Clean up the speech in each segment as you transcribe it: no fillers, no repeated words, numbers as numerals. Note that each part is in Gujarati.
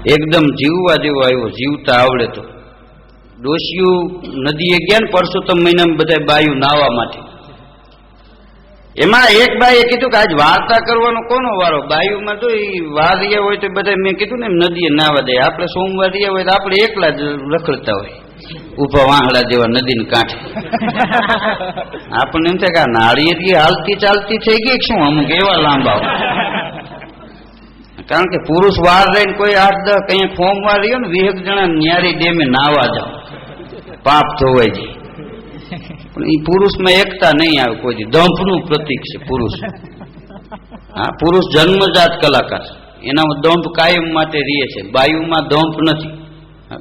એકદમ જીવવા જેવો આવ્યો, જીવતા આવડે તો. ડોશિયું નદીએ ગયા ને પરસોત્તમ મહિનામાં બધા બાયું નાવા માટે. એમાં એક બાઈએ કીધું કે આજ વાર્તા કરવાનો કોનો વારો? બાયુમાં તો એ વારિયા હોય તો બધા મેં કીધું ને એમ નદીએ નાવા દે. આપણે સોમવાર રહ્યા હોય તો આપણે એકલા જ રખડતા હોય ઉભા વાહડા જેવા નદીને કાંઠે. આપણને એમ થાય કે આ નાળિયેરી હાલતી ચાલતી થઈ ગઈ શું અમુક એવા લાંબા. કારણ કે પુરુષ વાર રહીને કોઈ 8-10 કઈ ફોર્મ વાર રહ્યો ને 20 જણા ન્યારી ડેમે નાવા જાવ, પાપ ધોવાઈ જાય. પણ એ પુરુષમાં એકતા નહીં આવે કોઈ. દંભનું પ્રતીક છે પુરુષ. હા, પુરુષ જન્મજાત કલાકાર, એનામાં દંભ કાયમ માટે રહે છે. બાયુમાં દંભ નથી.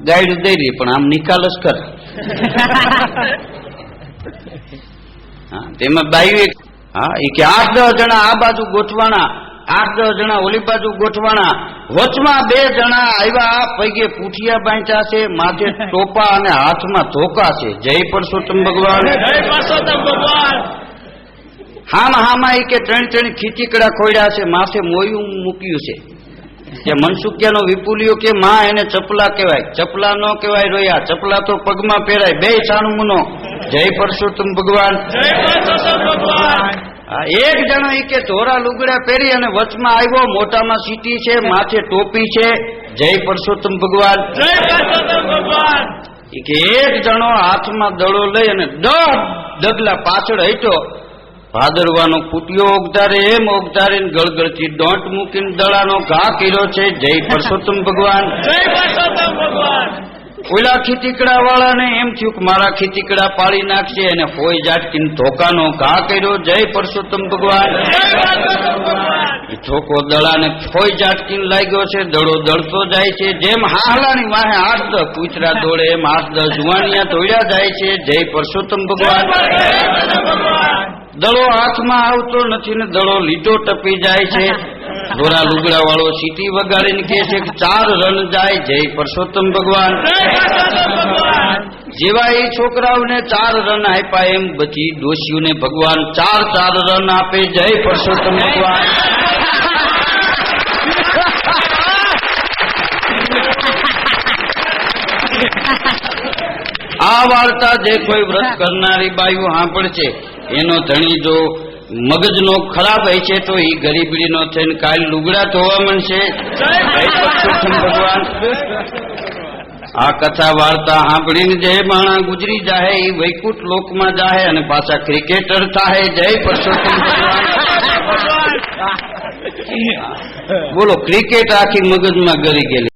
ગાયડું દઈ રહી પણ આમ નિકાલ જ કરે. હા, તેમાં બાયુ એક, હા, એ કે 8-10 જણા આ બાજુ ગોઠવાણા, 8-10 જણા ઓલી બાજુ ગોઠવાણા, વચમાં 2 જણા આવ્યા, પૈગે પૂઠિયા બાંધ્યા છે, માથે ટોપા અને હાથમાં ધોકા છે. જય પરસોત્તમ ભગવાન, જય પરસોત્તમ ભગવાન. હામાં એ કે 3 ખીચીકડા ખોડ્યા છે, માથે મોયું મૂક્યું છે. કે મનસુખિયાનો વિપુલિયો કે માં એને ચપલા કહેવાય, ચપલા ન કહેવાય રોયા, ચપલા તો પગમાં પહેરાય. 2 સાણુમનો. જય પરસોત્તમ ભગવાન, જય પરસોત્તમ ભગવાન. એક જણો એ કે ધોરા લુગડા પહેરી અને વચમાં આવ્યો, મોટામાં સીટી છે, માથે ટોપી છે. જય પરસોત્તમ ભગવાન, જય પરસોત્તમ ભગવાન. એ કે એક જણો હાથમાં દડો લઈ અને 10 ડગલા પાછળ હટ્યો. ભાદરવાનો ફૂટ્યો ઓગધારે એમ ઓગધારીને ગળગળથી ડોંટ મૂકીને દડાનો ઘા કર્યો છે. જય પરસોત્તમ ભગવાન, જય પરસોત્તમ ભગવાન. ઓલા ખીચીકડા વાળાને એમ થયું કે મારા ખીચીકડા પાડી નાખશે, એને ફોઈ ઝાટકીને ધોકાનો ઘા કર્યો. જય પરસોત્તમ ભગવાન, જય પરસોત્તમ ભગવાન. ધોકો દડાને ફોઈ ઝાટકીને લાગ્યો છે, દડો દળતો જાય છે. જેમ હાલાની વાહે 8-10 કૂતરા દોડે એમ 8-10 જુવાનિયા દોડ્યા જાય છે. જય પરસોત્તમ ભગવાન, દડો હાથમાં આવતો નથી ને દડો લીટો ટપી જાય છે. ધોરા લુગડા વાળો સીટી વગાડીને કહે છે કે 4 રન જાય. જય પરસોત્તમ ભગવાન, જેવા એ છોકરાઓને 4 રન આપ્યા એમ બધી ડોશીઓને ભગવાન 4 રન આપે. જય પરસોત્તમ ભગવાન. આ વાર્તા જે કોઈ વ્રત કરનારી બાયુ સાંભળશે, એનો ધણી જો મગજનો ખરાબ હોય છે તો એ ગરીબડીનો થઈને કાલ લુગડા ધોવા માંડશે. ભગવાન. આ કથા વાર્તા સાંભળીને જે માણસ ગુજરી જાય એ વૈકુંઠ લોકમાં જાય અને પાછા ક્રિકેટર થાય. જય પરસોત્તમ ભગવાન. બોલો, ક્રિકેટ આખી મગજમાં ગરી ગયેલી.